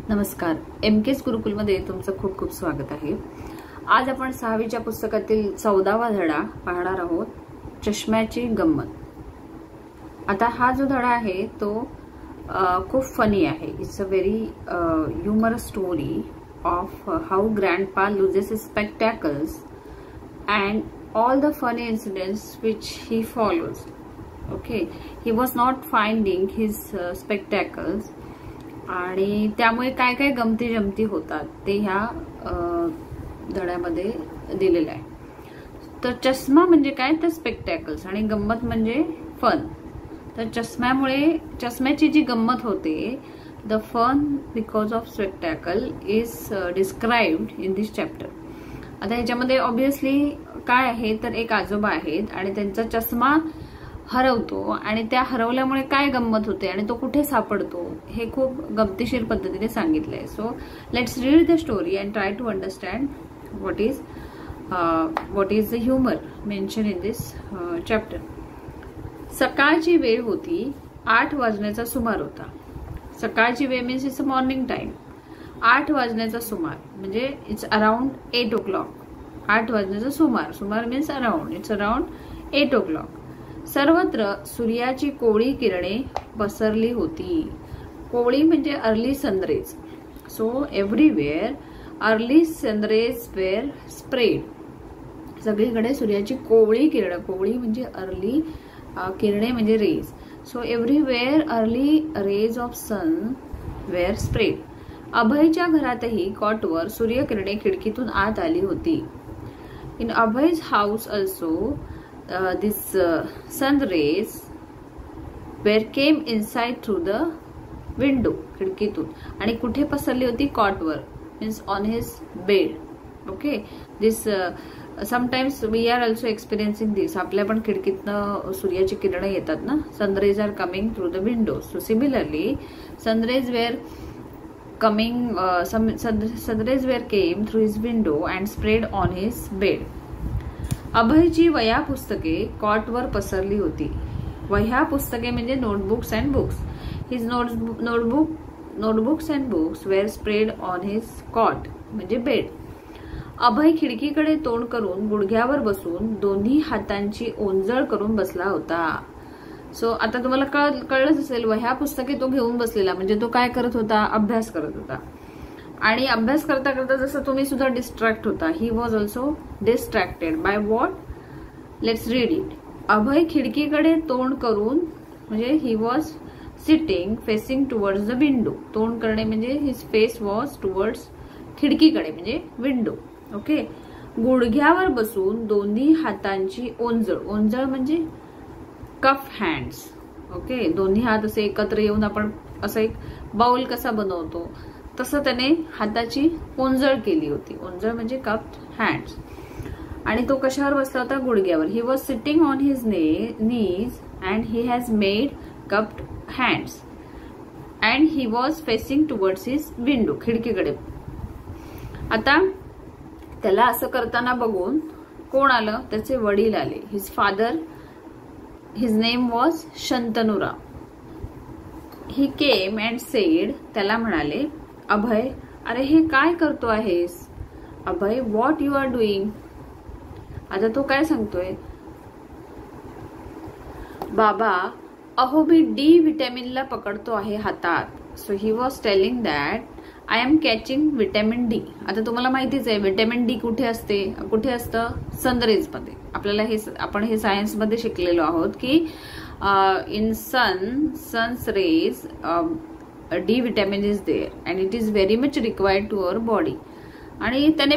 नमस्कार. एमकेएस गुरुकुलमध्ये तुमचं खूप खूप स्वागत आहे. आज आपण 6वीच्या पुस्तकातील 14वा धडा पाहणार आहोत, चष्म्याची गंमत. आता हा जो धडा आहे तो खूप फनी आहे. It's a very humorous story of how grandpa loses his spectacles and all the funny incidents which he follows. Okay, he was not finding his spectacles आणि त्यामुळे काय काय गमती जमती होतात ते ह्या धड्यामध्ये दिलेलं आहे. तर चष्मा म्हणजे काय, तर स्पेक्टॅकल्स, आणि गंमत म्हणजे फन. तर चष्म्याची जी गंमत होते, the fun because of spectacle is described in this chapter. आता ह्याच्यामध्ये ऑब्विसली काय आहे, तर एक आजोबा आहेत आणि त्यांचा चष्मा हरवतो आणि त्या हरवल्यामुळे काय गंमत होते आणि तो कुठे सापडतो हे खूप गमतीशीर पद्धतीने सांगितलंय. So let's read the story and try to understand what is the humor mentioned in this chapter. सकाळची वेळ होती, 8 वाजण्याचा सुमार होता. सकाळची वेळ means it's a morning time. 8 वाजण्याचा सुमार म्हणजे इट्स अराउंड 8 o'clock. 8 वाजण्याचा सुमार means around, it's around 8 o'clock. सर्वत्र सूर्याची कोवळी किरणे पसरली होती. कोवळी म्हणजे early sunrays. So everywhere early sunrays were spread. सगळीकडे सूर्याची कोवळी म्हणजे अर्ली किरणे म्हणजे rays. So everywhere early rays of sun were spread. अभयच्या घरातही कॉटवर सूर्यकिरणे खिडकीतून आत आली होती. इन अभय's house also this sun rays came inside through the window. खिडकीतून. आणि कुठे पसरली होती, कॉटवर means on his bed. Okay, this sometimes we are also experiencing this. आपल्या पण खिडकीतनं सूर्याची किरणं येतात ना. Sunrays are coming through the window. So similarly sunrays were sunrays came through his window and spread on his bed. अभयची वह्या पुस्तके कॉटवर पसरली होती. वह्या पुस्तके म्हणजे notebooks and books. His notebooks and books were spread on his cot म्हणजे बेड. अभय खिडकीकडे तोंड करून गुडघ्यावर बसून दोन्ही हातांची ओंजळ करून बसला होता. सो आता तुम्हाला कळलंच असेल, वह्या पुस्तके तो घेऊन बसलेला म्हणजे तो काय करत होता, अभ्यास करत होता. आणि अभ्यास करता करता जसं तुम्ही सुद्धा डिस्ट्रॅक्ट होता, he was also distracted by what. Let's read it. Abhay खिडकीकडे तोंड करून म्हणजे he was sitting facing towards the window. तोंड करणे म्हणजे हिज फेस वॉज टुवर्ड्स खिडकीकडे म्हणजे विंडो. ओके. गुडघ्यावर बसून दोन्ही हातांची ओंजळ म्हणजे कफ हँड्स. ओके, दोन्ही हात असे एकत्र येऊन आपण असं एक बाउल कसा बनवतो तसं त्याने हाताची ओंजळ केली होती. ओंजळ म्हणजे कफ हँड्स. आणि तो कशावर बसला होता, गुडघ्यावर. He was sitting on his knees and he has made cupped hands and he was facing towards his window. खिडकीकडे. आता त्याला असं करताना बघून कोण आलं, त्याचे वडील आले. His father, his name was Shantanurao. he came and said, त्याला म्हणाले, अभय, अरे हे काय करतो आहेस. अभय, what you are doing. आता तो काय सांगतोय, बाबा, अहो मी डी विटॅमिनला पकडतो आहे हातात. So he was telling that I am catching vitamin D. आता तुम्हाला माहितीच आहे विटॅमिन डी कुठे असतं, सनरेज मध्ये. आपल्याला आपण हे सायन्स मध्ये शिकलेलो आहोत की in sun's rays D vitamin is there and it is very much required to our body. आणि त्याने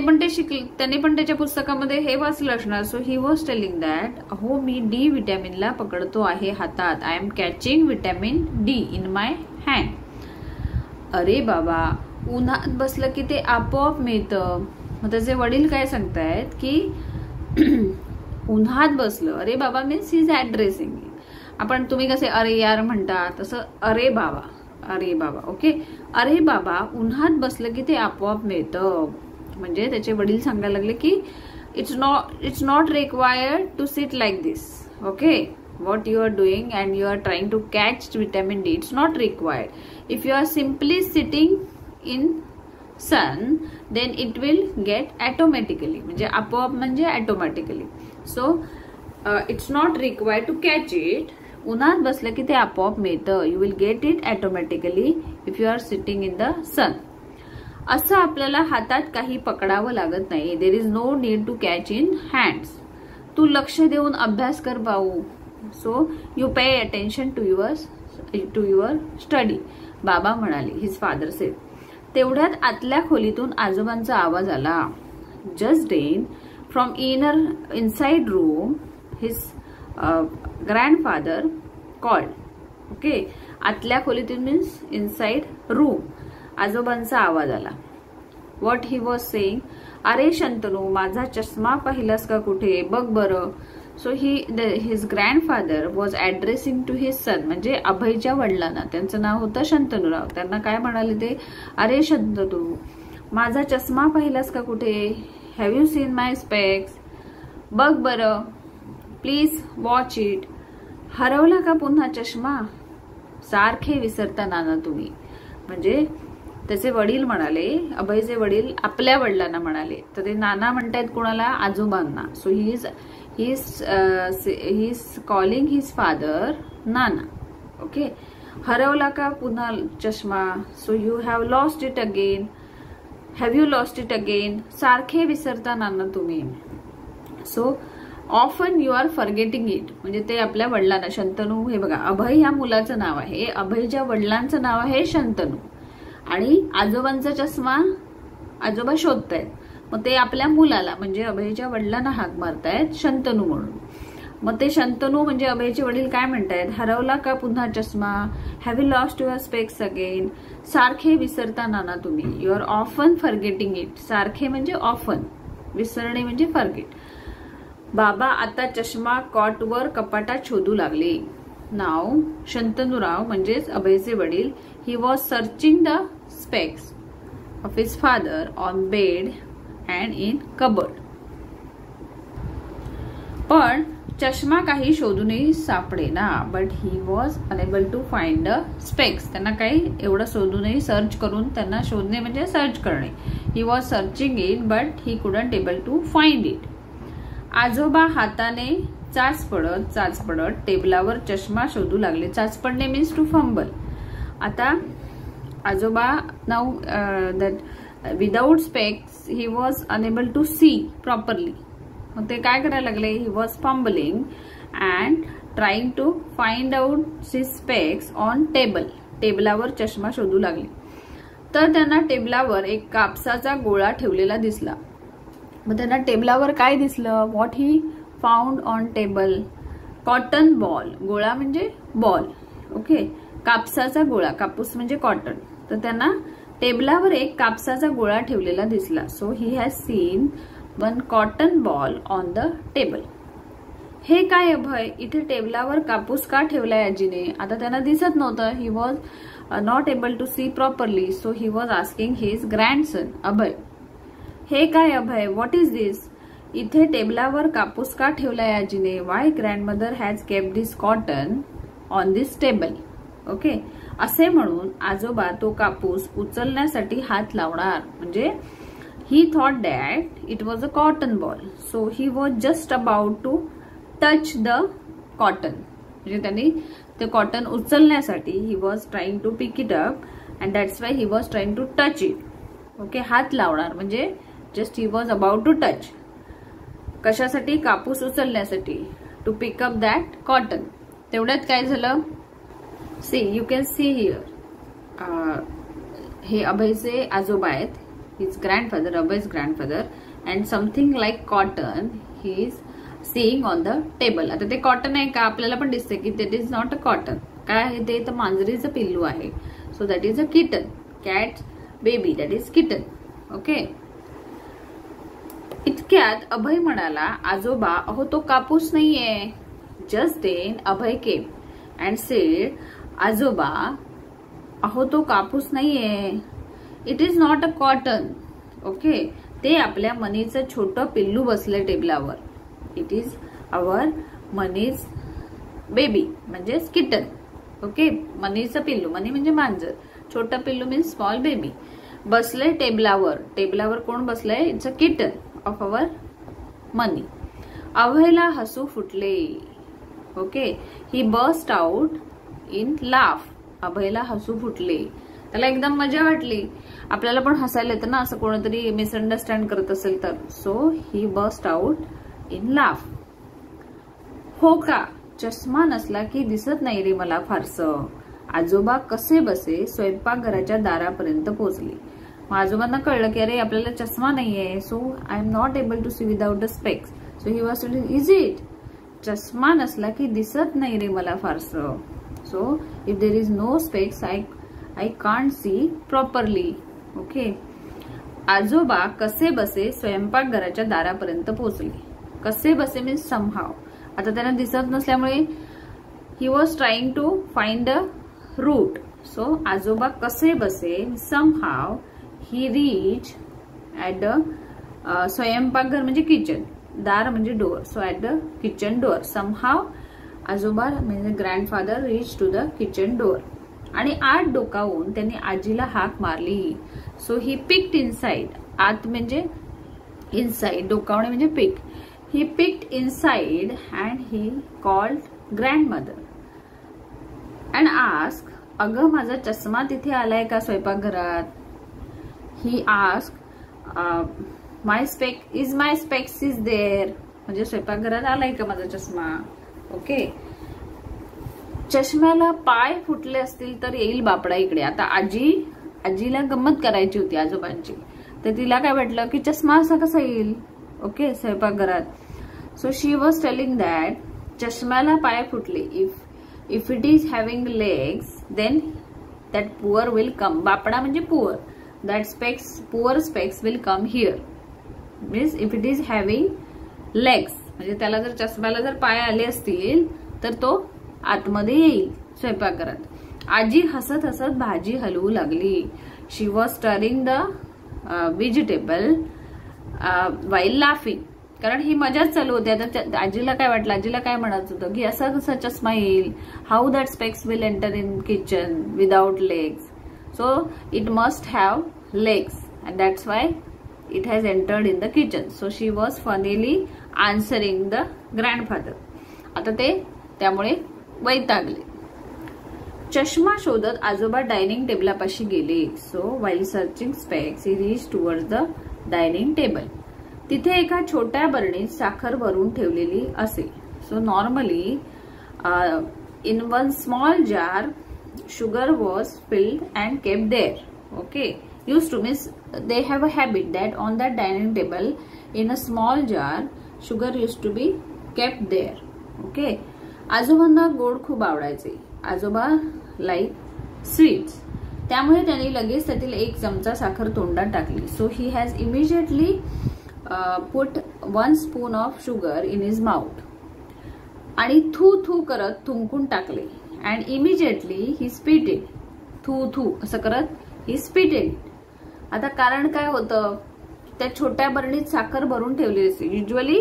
पण त्याच्या पुस्तकामध्ये हे वाचलं असणार. So he was telling that अहो मी डी विटॅमिनला पकडतो आहे हातात. I am catching vitamin D in my hand. अरे बाबा, उन्हात बसलं की ते आपोआप मिळतं. मग त्याचे वडील काय सांगतायत की उन्हात बसलं. अरे बाबा मीन्स इज ऍड्रेसिंग. तुम्ही कसे अरे यार म्हणता तसं अरे बाबा. ओके, अरे बाबा, उन्हात बसलं की ते आपोआप मिळतं. म्हणजे त्याचे वडील सांगायला लागले की it's not required to sit like this. Okay, what you are doing and you are trying to catch vitamin D, it's not required. If you are simply sitting in sun then it will get automatically, म्हणजे आपोआप म्हणजे automatically. So it's not required to catch it. उन्हात बसलं की ते आपोआप मिळतं. You will get it automatically if you are sitting in the sun. असं आपल्याला हातात काही पकडावं लागत नाही. There is no need to catch in hands. तू लक्ष देऊन अभ्यास कर भाऊ. So you pay attention to your study, बाबा म्हणाले. His father said. तेवढ्यात आतल्या खोलीतून आजोबांचा आवाज आला. Just then from inside room his grandfather called. Okay, आतल्या खोलीतून मीन्स इनसाइड रूम आजोबांचा आवाज आला. What he was saying. अरे शंतनू, माझा चष्मा पाहिलास का कुठे, बघ बरं. So his grandfather was addressing to his son, म्हणजे अभयच्या वडिलांना. त्यांचं नाव होतं शंतनूराव. त्यांना काय म्हणाले ते, अरे शंतनू, माझा चष्मा पाहिलास का कुठे, have you seen my specs, बघ बरं, प्लीज वॉच इट. हरवला का पुन्हा चष्मा, सारखे विसरता नाना तुम्ही. म्हणजे त्याचे वडील म्हणाले, अभयचे वडील आपल्या वडिलांना म्हणाले. तर ते नाना म्हणतायत कोणाला, आजोबांना. So he is calling his father Nana. Okay, हरवला का पुन्हा चष्मा. So you have lost it again, have you lost it again, सारखे विसरता नाना तुम्ही. So often you are forgetting it, म्हणजे ते आपल्या वडिलांना. शंतनू, हे बघा, अभय ह्या मुलाचं नाव आहे, अभयच्या वडिलांचं नाव आहे शंतनू, आणि आजोबांचा चष्मा आजोबा शोधतायत. मग ते आपल्या मुलाला म्हणजे अभयच्या वडिलांना हाक मारतायत शंतनू म्हणून. मग ते शंतनू म्हणजे अभयचे वडील काय म्हणतायत, हरवला का पुन्हा चष्मा, have you lost your specs again, सारखे विसरता नाना तुम्ही. You are often forgetting it. सारखे म्हणजे ऑफन, विसरणे म्हणजे फॉरगेट. बाबा आता चष्मा कॉटवर कपाटात शोधू लागले. नाव शंतनूराव म्हणजेच अभयचे वडील, he was searching the specs of his father on bed and in cupboard. पण चष्मा काही शोधूनही सापडेना. But he was unable to find the specs. त्यांना काही एवढं शोधूनही, सर्च करून, त्यांना शोधणे म्हणजे सर्च करणे. He was searching it but he couldn't able to find it. आजोबा हाताने चाच पडत टेबलावर चष्मा शोधू लागले. चाच पडणे मीन्स टू फंबल. आता आजोबा now that without specs he was unable to see properly. मग ते काय करायला लागले, he was fumbling and trying to find out his specs on table. टेबलावर चष्मा शोधू लागले. तर त्यांना टेबलावर एक कापसाचा गोळा ठेवलेला दिसला. मग त्यांना टेबलावर काय दिसलं, what he found on table, cotton ball. गोळा म्हणजे बॉल. ओके, कापसाचा गोळा, कापूस म्हणजे कॉटन. तर त्यांना टेबलावर एक कापसाचा गोळा ठेवलेला दिसला. So he has seen one cotton ball on the table. हे काय अभय, इथे टेबलावर कापूस का ठेवलाय आजीने. आता त्यांना दिसत नव्हतं. He was not able to see properly. So he was asking his grandson Abhay. हे काय अभय, व्हॉट इज दिस, इथे टेबलावर कापूस का ठेवलाय आजीने. Why grandmother has kept this cotton on this table. Okay, असे म्हणून आजोबा तो कापूस उचलण्यासाठी हात लावणार. म्हणजे he thought that it was a cotton ball. So he was just about to touch the cotton. म्हणजे त्यांनी ते कॉटन उचलण्यासाठी he was trying to pick it up and that's why he was trying to touch it. Okay, हात लावणार म्हणजे just he was about to touch. कशासाठी, कापूस उचलण्यासाठी, to pick up that cotton. तेवढ्यात काय झालं, see you can see here. हे अभयचे आजोबा आहेत, his grandfather, Abhay's grandfather, and something like cotton he is seeing on the table. आता ते कॉटन आहे का, आपल्याला पण दिसते की that is not a cotton. काय आहे ते, तर मांजरीचं पिल्लू आहे. So that is a kitten, cat baby, that is kitten. Okay, इतक्यात अभय म्हणाला, आजोबा अहो तो कापूस नाहीये. Just then Abhay came and said, आजोबा अहो तो कापूस नाहीये. It is not a cotton. Okay, ते आपल्या मनीचं छोटं पिल्लू बसलंय टेबलावर. It is our Mani's baby म्हणजेच किटन. ओके, मनीचं पिल्लू, मनी म्हणजे मांजर, छोटं पिल्लू मीन्स स्मॉल बेबी. बसले टेबलावर. टेबलावर कोण बसलंय? It's a kitten of our Mani. अभयला हसू फुटले. Okay, he burst out in laugh. अभयला हसू फुटले, त्याला एकदम मजा वाटली. आपल्याला पण हसायला येतं ना, असं कोणीतरी मिसअंडरस्टँड करत असेल तर. So he burst out in laugh. हो का, चष्मा नसला की दिसत नाही रे मला फारसं. आजोबा कसे बसे स्वयंपाकघराच्या दारापर्यंत पोहोचले. मग आजोबांना कळलं की अरे आपल्याला चष्मा नाहीये, so I am not able to see without the specs. So he was telling, is it? चष्मा नसला की दिसत नाही रे मला फारसं. So if there is no specs I can't see properly. Okay. आजोबा कसे बसे स्वयंपाकघराच्या दारापर्यंत पोहोचले. कसे बसे मीन्स समहाव. आता त्यांना दिसत नसल्यामुळे he was trying to find a route. So आजोबा कसे बसे, somehow he reach at the स्वयंपाकघर म्हणजे किचन, दार म्हणजे door. So at the kitchen door somehow आजोबा म्हणजे grandfather reach to the kitchen door. आणि आत डोकावून त्यांनी आजीला हाक मारली. So he peeked inside. आत म्हणजे इनसाइड, डोकावणे म्हणजे peek. He peeked inside and he called grandmother and ask, अगं माझा चष्मा तिथे आलाय का स्वयंपाकघरात? He ask my specs is there. म्हणजे स्वयंपाकघरात आलाय का माझा चष्मा? ओके. चष्म्याला पाय फुटले असतील तर येईल बापडा इकडे. आता आजीला गंमत करायची होती आजोबांची, तर तिला काय वाटलं की चष्मा असा कसा येईल ओके स्वयंपाकघरात. So she was telling that चष्म्याला पाय फुटले. If it is having legs then that poor will come. बापडा म्हणजे poor. That poor specs will come here. Means if it is having legs म्हणजे त्याला जर चष्म्याला जर पाय आले असतील तर तो आतमध्ये येईल स्वयंपाकघरात. आजी हसत हसत भाजी हलवू लागली. She was stirring the vegetable while laughing. कारण ही मजाच चालू होती. आता आजीला काय वाटलं, आजीला काय म्हणत होतं की असा कसा चष्मा येईल, how that specs will enter in kitchen without legs. So it must have legs and that's why it has entered in the kitchen. So she was funnily answering the grandfather. आता ते त्यामुळे वैतागले. चष्मा शोधत आजोबा डायनिंग टेबलापाशी गेले. So while searching specs he reach towards the dining table. तिथे एका छोट्या बरणीत साखर भरून ठेवलेली असे. So normally in one small jar sugar was filled and kept there. Okay. used to means they have a habit that on that dining table in a small jar sugar used to be kept there. Okay. आजोबांना गोड खूप आवडायचे. आजोबा like sweets. त्यामुळे त्यांनी लगेच त्यातील 1 चमचा साखर तोंडात टाकली. So he has immediately put 1 spoon of sugar in his mouth आणि थू थू करत थुंकून टाकले. And immediately he स्पीटेड. थू थू असं करत ही स्पीटेड. आता कारण काय होतं, त्या छोट्या बरणीत साखर भरून ठेवली असते. Usually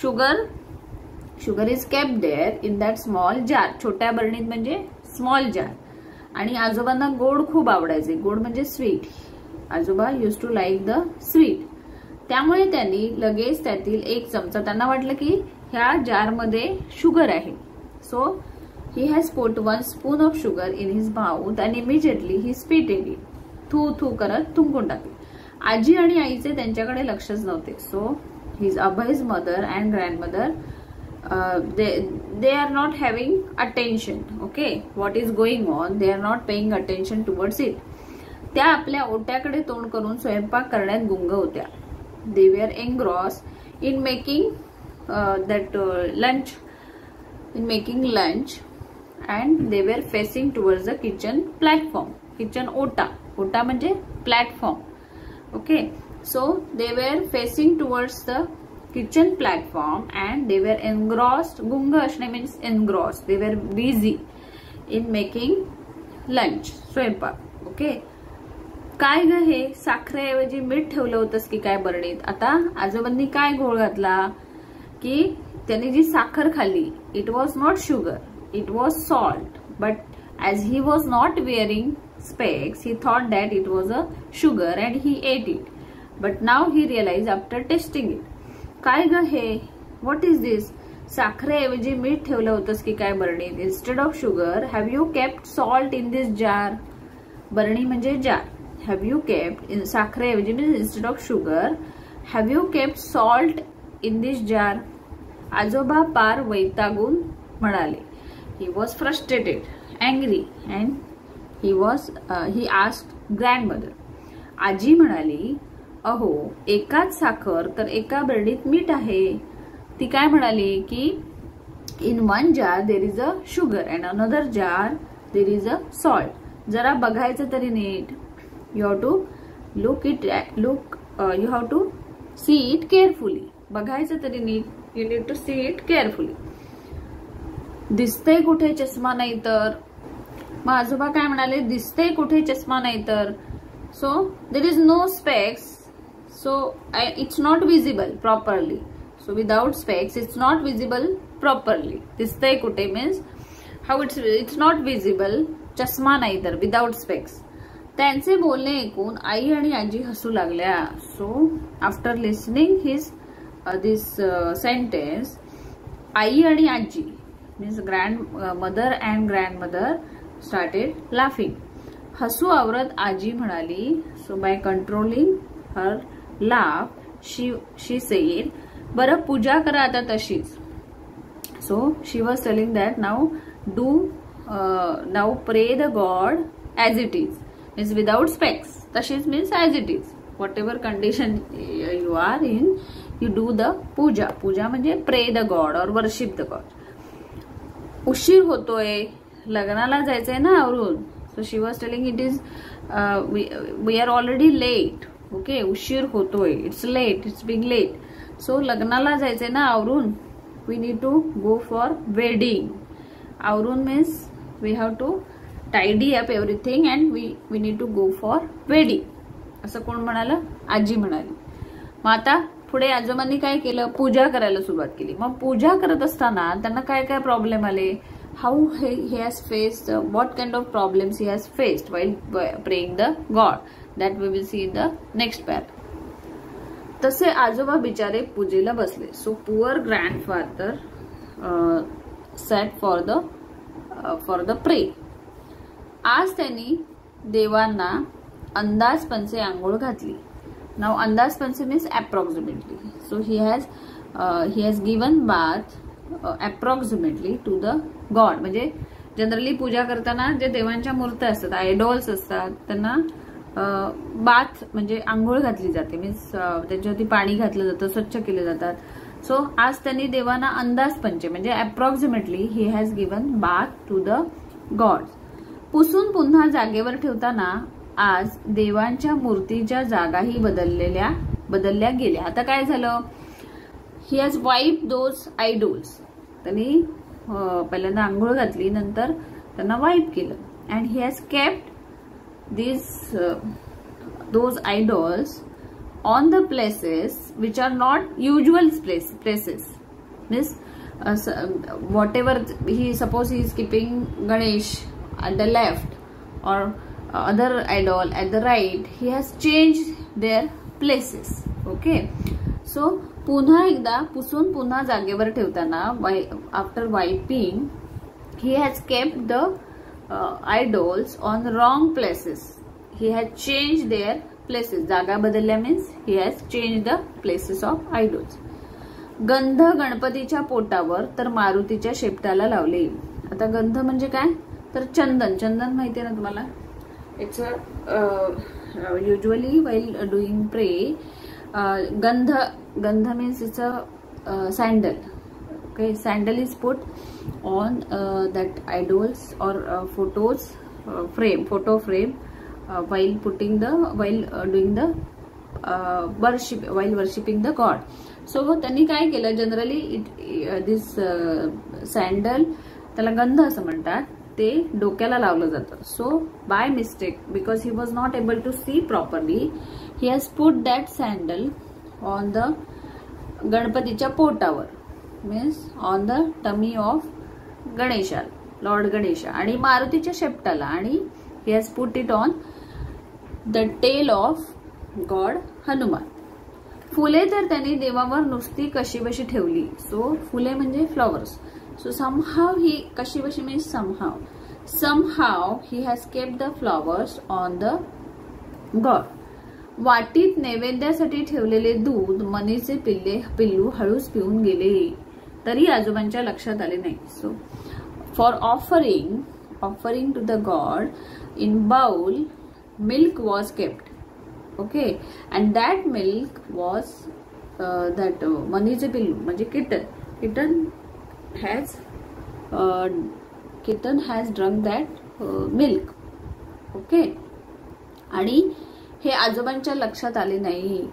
sugar is kept there in that small jar. छोट्या बरणीत म्हणजे स्मॉल जार. आणि आजोबांना गोड खूप आवडायचे. गोड म्हणजे स्वीट. आजोबा use to like the sweet. त्यामुळे त्यांनी लगेच त्यातील 1 चमचा, त्यांना वाटलं की ह्या जारमध्ये शुगर आहे. So he has put 1 spoon of sugar in his mouth and immediately he spitted it. थू थू करत थुंकून टाकले. आजी आणि आईचे त्यांच्याकडे लक्षच नव्हते. So his Abhay's mother and grandmother they are not having attention. Okay, what is going on, they are not paying attention towards it. त्या आपल्या ओट्याकडे तोंड करून स्वयंपाक करण्यात गुंग होत्या. They were engrossed in making lunch and they were facing towards the kitchen platform. Kitchen ओटा म्हणजे platform. Okay, so they were facing towards the kitchen platform and they were engrossed. गुंग असणे means engrossed. They were busy in making lunch. स्वयंपाक. Okay. काय ग हे, साखरेऐवजी मीठ ठेवलं होतंस की काय बरणीत? आता आजोबांनी काय घोळ घातला की त्यांनी जी साखर खाल्ली, it was not sugar, it was salt. But as he was not wearing specs, he thought that it was a sugar and he ate it. But now he realized after tasting it. काय ग हे? What is this? साखरेऐवजी मीठ ठेवलं होतंस की काय बरणीत? Instead of sugar, have you kept salt in this jar? बरणी म्हणजे jar. Have you kept in साखरेऐवजी means instead of sugar, have you kept salt in this jar? आजोबा पार वैतागून म्हणाले. He was frustrated, angry, and he asked grandmother. आजी म्हणाली, अहो एकाच साखर तर एका बरणीत मीठ आहे. ती काय म्हणाली की in one jar there is a sugar and another jar there is a salt. जरा बघायचं तरी नीट. You have to you have to see it carefully. बघायचं तरी नीट. You need to see it carefully. दिसतंय कुठे चष्मा नाही तर? मग आजोबा काय म्हणाले? दिसतंय कुठे चष्मा नाही तर? So there is no specs, so it's not visible properly. So without specs it's not visible properly. दिसतंय कुठे means how it's not visible. चष्मा नाही तर without specs. त्यांचे बोलणे ऐकून आई आणि आजी हसू लागल्या. So after listening his this sentence, आई आणि आजी means grandmother and grandmother started laughing. हसू आवरत आजी म्हणाली. So by controlling her laugh, she said, बरं पूजा करा आता तशीच. So she was telling that now pray the God as it is. Means without specs. Tashis means as it is. Whatever condition you are in, you do the puja. Puja म्हणजे pray the God or worship the God. उशीर होतोय, लग्नाला जायचंय ना आवरून. So she was telling it is we are already late. Okay, उशीर होतोय. It's late. It's being late. So लग्नाला जायचंय ना आवरून. We need to go for wedding. आवरून means we have to tidy up everything and we need to go for wedding. असं कोण म्हणालं? आजी म्हणाली. मग आता पुढे आजोबांनी काय केलं? पूजा करायला सुरुवात केली. मग पूजा करत असताना त्यांना काय काय प्रॉब्लेम आले? How he has faced, what kind of problems he has faced while praying the God. That we will see in the next part. तसे आजोबा बिचारे पूजेला बसले. So poor grandfather sat for the pray. आज त्यांनी देवांना अंदाजपंचे आंघोळ घातली. Now अंदाजपंचे means approximately. So he has given bath approximately to the God. म्हणजे जनरली पूजा करताना जे देवांच्या मूर्त्या असतात, आयडॉल्स असतात, त्यांना बाथ म्हणजे आंघोळ घातली जाते. मीन्स त्याच्यावरती पाणी घातलं जातं, स्वच्छ केले जातात. सो आज त्यांनी देवांना अंदाजपंचे म्हणजे approximately he has given bath to the god. पुसून पुन्हा जागेवर ठेवताना आज देवांच्या मूर्तीच्या जागाही बदलल्या गेल्या. आता काय झालं? He has वाईप those idols. त्यांनी पहिल्यांदा आंघोळ घातली, नंतर त्यांना वाईप केलं. And he has kept those idols on the places which are not usual places. Means whatever suppose he is keeping Ganesh at the left or other idol at the right, he has changed their places. Okay, so पुन्हा एकदा पुसून पुन्हा जागेवर ठेवताना after wiping he has kept the idols on the wrong places. He has changed their places. जागा बदलल्या means he has changed the places of idols. गंध गणपतीच्या पोटावर तर मारुतीच्या शेपटाला लावले. आता गंध म्हणजे काय? तर चंदन. चंदन माहिती आहे ना तुम्हाला? It's usually while doing pray, gandha means it's a sandal. Okay, sandal is put on that idols or photo frame while doing the worship, while worshipping the God. So त्यांनी काय केलं? जनरली this sandal त्याला गंध असं म्हणतात, ते डोक्याला लावलं जातं. So by mistake, because he was not able to see properly, he has put that sandal on the गणपतीच्या पोटावर, means on the tummy of Ganesha, lord Ganesha, आणि मारुतीच्या शेपटाला, आणि He has put it on the tail of God Hanuman. फुले तर त्यांनी देवावर नुसती कशीबशी ठेवली. सो फुले म्हणजे flowers. So somehow he, कशीबशी means somehow. Somehow he has kept the flowers on the God. वाटीत नैवेद्यासाठी ठेवलेले दूध मनीचे पिल्लू हळूच पिऊन गेले, तरी आजोबांच्या लक्षात आले नाही. So for offering to the God in bowl, milk was kept. Okay, and that milk was that मनीचे पिल्लू म्हणजे kitten has drunk that milk. Okay, आणि हे आजोबांच्या लक्षात आले नाही.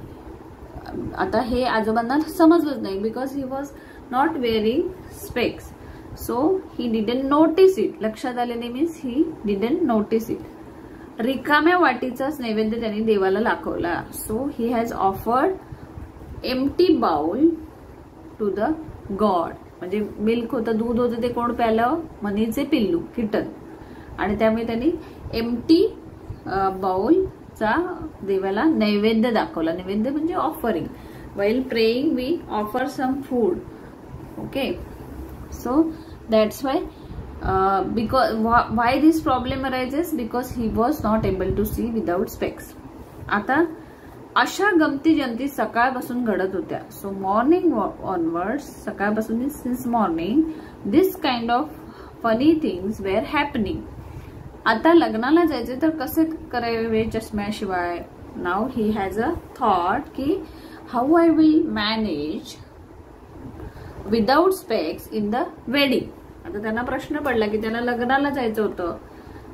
आता हे आजोबांना समजलंच नाही because he was not wearing specs. So he didn't notice it. लक्षात आले नाही means he didn't notice it. रिकाम्या वाटीचाच नैवेद्य त्यांनी देवाला दाखवला. So he has offered empty bowl to the god. म्हणजे मिल्क होतं, दूध होतं, ते कोण प्यालं? मनीचे पिल्लू, किटन. आणि त्यामुळे त्यांनी एम्प्टी बाउलचा देवाला नैवेद्य दाखवला. नैवेद्य म्हणजे offering. while praying we offer some food. Okay, so that's why because why this problem arises, because he was not able to see without specs. आता अशा गमती जमती सकाळपासून घडत होत्या. सो मॉर्निंग ऑनवर्ड्स, सकाळपासून since morning this kind of funny things were happening. आता लग्नाला जायचे तर कसे करावे चष्म्याशिवाय? Now he has a thought की how I will manage without specs in the wedding. आता त्यांना प्रश्न पडला की त्यांना लग्नाला जायचं होतं.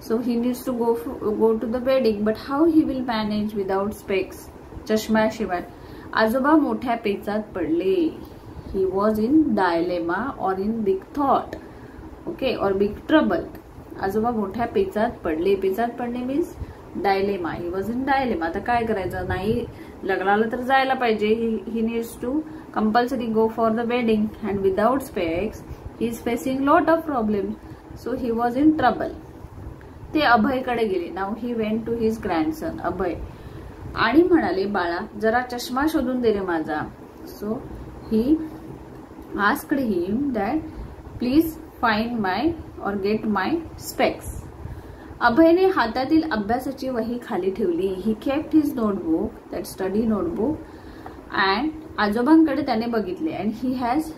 So he needs to go to the wedding, but how he will manage without specs, चष्म्याशिवाय? आजोबा मोठ्या पेचात पडले. ही वॉज इन डायलेमा और इन बिग थॉट. ओके, और बिग ट्रबल. आजोबा मोठ्या पेचात पडले. पेचात पडणे means dilemma. He was in dilemma. आता काय करायचं? नाही, लग्नाला तर जायला पाहिजे. He needs to compulsory go for the wedding and without specs he is facing lot of problem. So he was in trouble. ते अभयकडे गेले. Now he went to his grandson Abhay आणि म्हणाले, बाळा जरा चष्मा शोधून दे रे माझा. So he asked him that please find my और गेट माय स्पेक्स. अभयने हातातील अभ्यासाची वही खाली ठेवली. He kept his notebook, that study notebook, and आजोबांकडे त्याने बघितले. And he has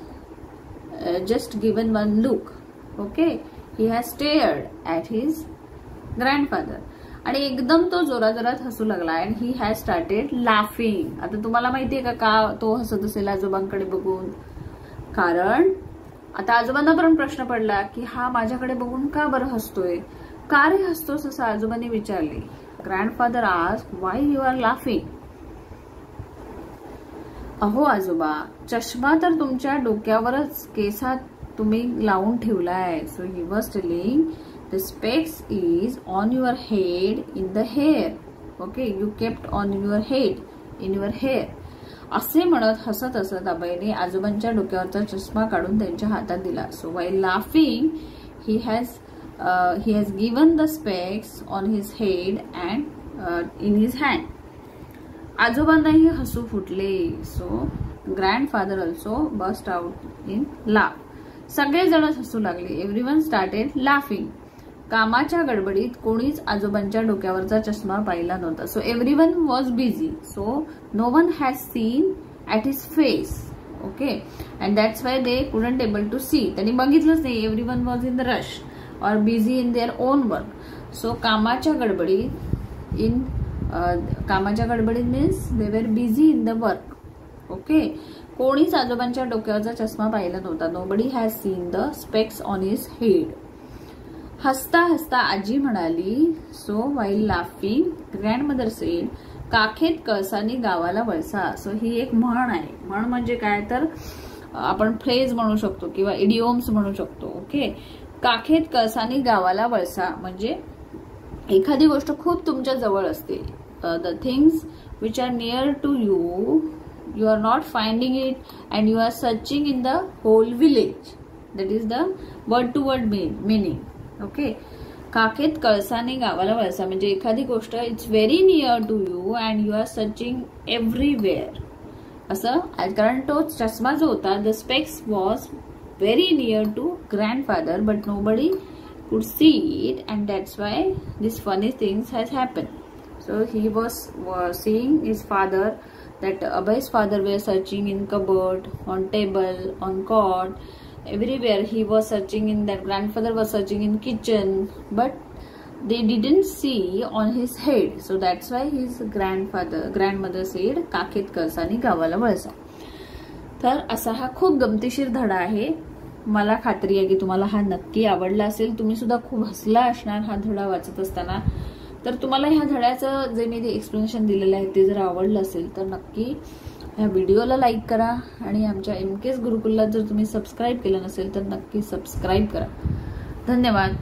just given one look. Okay, he has stared at his grandfather. आणि एकदम तो जोराजोरात हसू लागला. And he has started laughing. आता तुम्हाला माहितीये का तो हसत असेल आजोबांकडे बघून? कारण आता आजोबांना पण प्रश्न पडला की हा माझ्याकडे बघून का बरं हसतोय, का रे हसतोस, असं आजोबांनी विचारले. Grandfather asked, why you are laughing? अहो आजोबा, चष्मा तर तुमच्या डोक्यावरच, केसात तुम्ही लावून ठेवलाय. So he was telling the specs is on your head in the hair. Okay, you kept on your head in your hair. असे म्हणत हसत हसत अभयने आजोबांच्या डोक्यावरचा चष्मा काढून त्यांच्या हातात दिला. So while laughing he has given the specs on his head and in his hand. आजोबांनाही हसू फुटले. So grandfather also burst out in laugh. सगळेजणच हसू लागले. everyone started laughing. कामाच्या गडबडीत कोणीच आजोबांच्या डोक्यावरचा चष्मा पाहिला नव्हता. So everyone was busy. So no one has seen at his face. Okay, and that's why they couldn't able to see. त्यांनी बघितलंच नाही. Everyone was in the rush और busy in their own work. So कामाच्या गडबडीत means they were busy in the work. Okay, कोणीच आजोबांच्या डोक्यावरचा चष्मा पाहिला नव्हता. Nobody has seen the specs on his head. हसता हसता आजी म्हणाली. So while laughing grandmother sed, काखेत कळसानी गावाला वळसा. सो ही एक म्हण आहे. म्हण म्हणजे काय तर आपण फ्रेज म्हणू शकतो किंवा इडिओम्स म्हणू शकतो. ओके, काखेत कळसानी गावाला वळसा म्हणजे एखादी गोष्ट खूप तुमच्या जवळ असते. The things which are near to you, you are not finding it and you are searching in the whole village. That is the word to word meaning. Okay, काखेत कळसाने गावाला वळसा म्हणजे एखादी गोष्ट it's very near to you and you are searching everywhere असं. कारण तो चष्मा जो होता the specs was very near to grandfather but nobody could see it and that's why this funny things has happen. So he was seeing his father, that Abhay's father were searching in cupboard, on table, on cot, everywhere he was searching. In that grandfather was searching in kitchen, but they didn't see on his head. So that's why his grandmother said, काखेत कळसानी गावाला वळसा. तर असा हा खूप गमतीशीर धडा आहे. मला खात्री आहे की तुम्हाला हा नक्की आवडला असेल. तुम्ही सुद्धा खूप हसला असणार हा धडा वाचत असताना. तर तुम्हाला ह्या धड्याचं जे मी एक्सप्लेनेशन दिलेलं आहे ते जर आवडलं असेल तर नक्की ह्या व्हिडिओला लाईक करा आणि आमच्या MKS गुरुकुलला जर तुम्ही सबस्क्राईब केलं नसेल तर नक्की सबस्क्राईब करा. धन्यवाद.